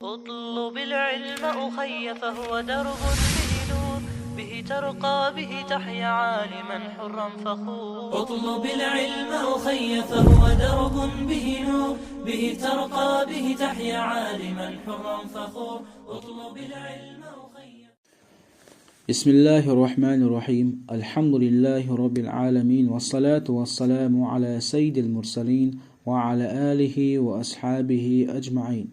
اطلب العلم أخي فهو درب به نور، به ترقى به تحيا عالما حرا فخور. اطلب العلم أخي فهو درب به نور، به ترقى به تحيا عالما حرا فخور. اطلب العلم أخي. بسم الله الرحمن الرحيم. الحمد لله رب العالمين، والصلاة والسلام على سيد المرسلين وعلى آله وأصحابه أجمعين.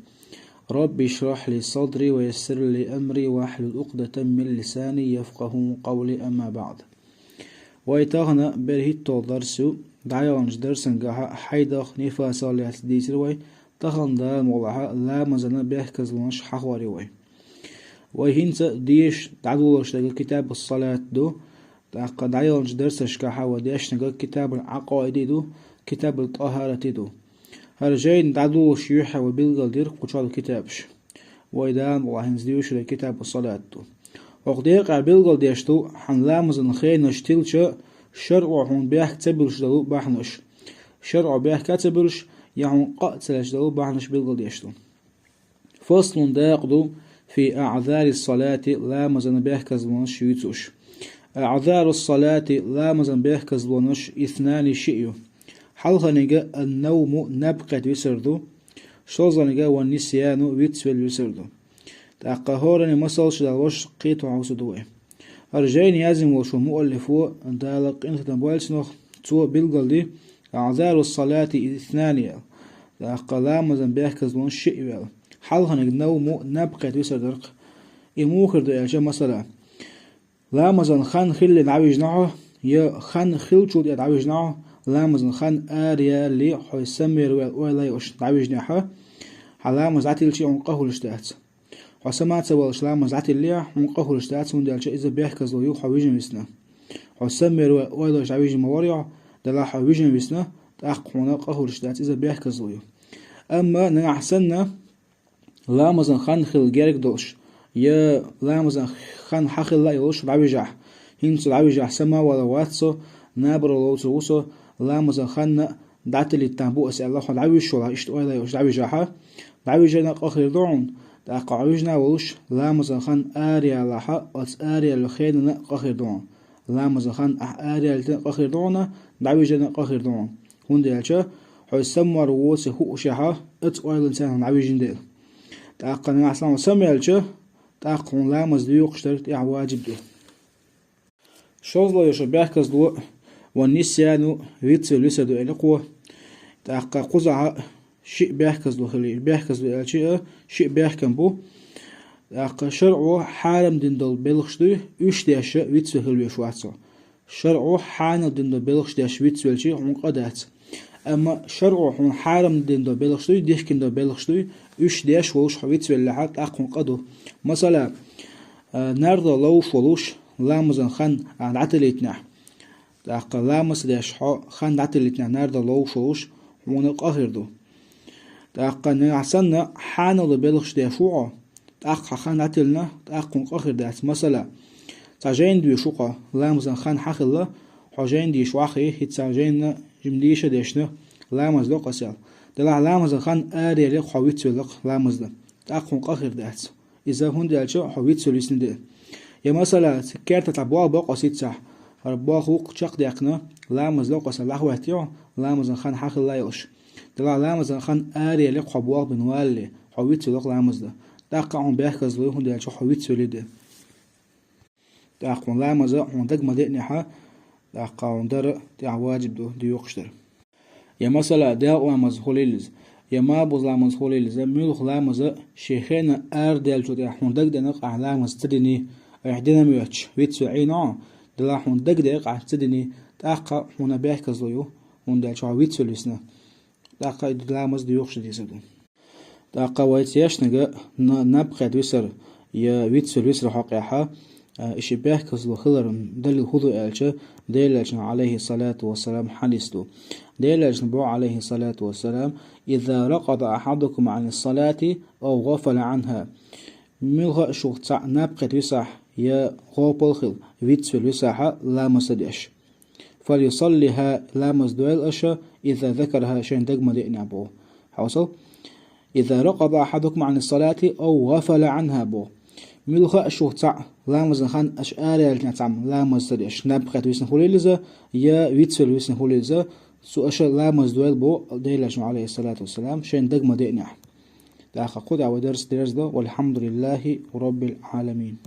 رب اشرح لي صدري ويسر لي أمري واحلل عقدة من لساني يفقه قولي. أما بعد، ويتغنى برهيتو درسو دعيونج درسنجها حيدخ نفاسا لاتديتروي تغن دا مولها لا مزنا بيحكزلونش حخوريوي. وهينت ديش دعولش لغا كتاب الصلاة دو تاقا دعيونج درسش كها وديش لغا كتاب العقائد دو كتاب الطهارة دو هرجين دعولش يوحى وبيلغل دير قشال كتابش ويدام وهنز ديوش لكتاب الصلاة دو وقديق عبيلغل ديشتو حن لامزن خي نشتيلش شرع حن بيح تبلش دلو بحنش شرع بيح كتبلش يحن قاتلش دلو بحنش بيلغل ديشتو. فصل داقدو في أعذار الصلاة لا مزن بيحكز لونش يتوش. أعذار الصلاة لا مزن بيحكز لونش اثنان شيء. حلقة نجا النوم نبقت وسردو، شوزا نجا والنسيان ويتسول وسردو. تأقهورني مسلش دالوش قيتو عوسدوه. أرجين يازم وشو مؤلفو دالق انت تنبوالسنوخ تو بيلغل دي أعذار الصلاة اثنان. تأقا لا مزن بيحكز لونش شيء. حلقة النوم نبقت وسردرق إموخر دو إلجا مثلا لا مزن خان خل دعويج نعو يا خان خل شود دعويج نعو لا مزن خان آريا لي حي سمير ولا يوش دعويج نعو حلا مزعتي لشي عنقه لشتات حسمات سوالش لا مزعتي لي عنقه لشتات وندالش إذا بيحكز لو يو حويجن ويسنا حسمير ولا يوش دعويج مواريع دلا حويجن ويسنا تأقحونا قهو لشتات إذا بيحكز لو يو. أما نحسننا لا مزن خان خل جارك دوش يا لا مزن خان حخل لا يلوش بعوجح هينس العوجح سما ولا واتسو نابر لوتو وسو لا مزن خان دعت اللي تنبو أسأل الله العوج ولا إشت ولا يوش عوجحها عوجنا آخر دعون تأقع عوجنا ولوش لا مزن خان آريا لها أس آريا لخيرنا آخر دعون لا مزن خان آريا لتن آخر دعونا عوجنا آخر دعون هون ديالشة حي سمر ووسه هو شها أت ولا إنسان عوجين ديل. تأقا نعسلام سميلش تأقا لا مزديوق اشتركت واجب دو شوزلا يشو بيحكز دو والنسيانو ويتسل ويسدو إلقوة تأقا قزعا شيء بيحكز دو خلي بيحكز دو إلشيء شيء بيحكم بو تأقا شرعو حالم دين دول بلغش دو يوش ديش ويتسل هلويش واتسو شرعو حانل دين دول بلغش ديش ويتسل شيء عنق أدات. أما شرعو حون حارم دين دو بلغشتوي ديشكن دو بلغشتوي يوش ديش ووش حويتس واللحات أقون قدو مثلا نارد لوش ولوش لامزن خان عتليتنا تأقى لامس ديش خان عتليتنا نارد لوش ولوش حون القاهر دو تأقى نعسن حانا دو بلغش ديشوعو تأقى خان عتلنا تأقون قاهر ديش مثلا تاجين دو يشوقا لامزن خان حخلا حاجين ديش واخي هتساجين جمديشة ديشنا لامز لو قسيل دلع لامز خان آريا لي حويت لق لامز ده تأقون قاخر دهت إذا هون دالشو حويت سلسن ده يا مثلا سكرت تبوا بقصيت صح ربوا خوق شق دقنا لامز لو قسل لحوتيو لامز خان حق لا يوش دلع لامز خان آريا لي حبوا بنوالي حويت لق لامز ده تأقون بيحكز لو هون دالشو حويت سلده تأقون لامز هون دق مدينة ح تأقون در تعواجب دو ديوقشتر يا مثلا داء مزخوليلز يا ما بوزلا مزخوليلز ميلخ لامز شيخنا اردل جو تحون دق دنق اعلام تدني احدنا ميوتش ويتسو عينا دلا حون دق دق تدني تاقا هنا بيحكزلو هون دال شو ويتسو لسنا تاقا دلامز ديوخش ديسدو تاقا ويتياشنغا نبقد وسر يا ويتسو وسر حقيحه إشي بيحكزلو خلرن دل الخضو ألشا ديلجن عليه الصلاة والسلام حديثو ديلجن بو عليه الصلاة والسلام إذا رقض أحدكم عن الصلاة أو غفل عنها ملغا شوخ تسع نبقت وسح يا غوبل خل ويتسول وسحا لا مسدش فليصليها لا مسدويل أشا إذا ذكرها شين دقم دئنا بو حوصل إذا رقض أحدكم عن الصلاة أو غفل عنها بو ملخا أشوه تع لا مزخان أشآر التنعم لا مزدري أشناب خات ويسن خليلزة يا ويتسل ويسن خليلزة سو أش لا مزدوال بو ديلاش عليه الصلاة والسلام شين دق مدينة تأخذ قد ودرس ده والحمد لله رب العالمين.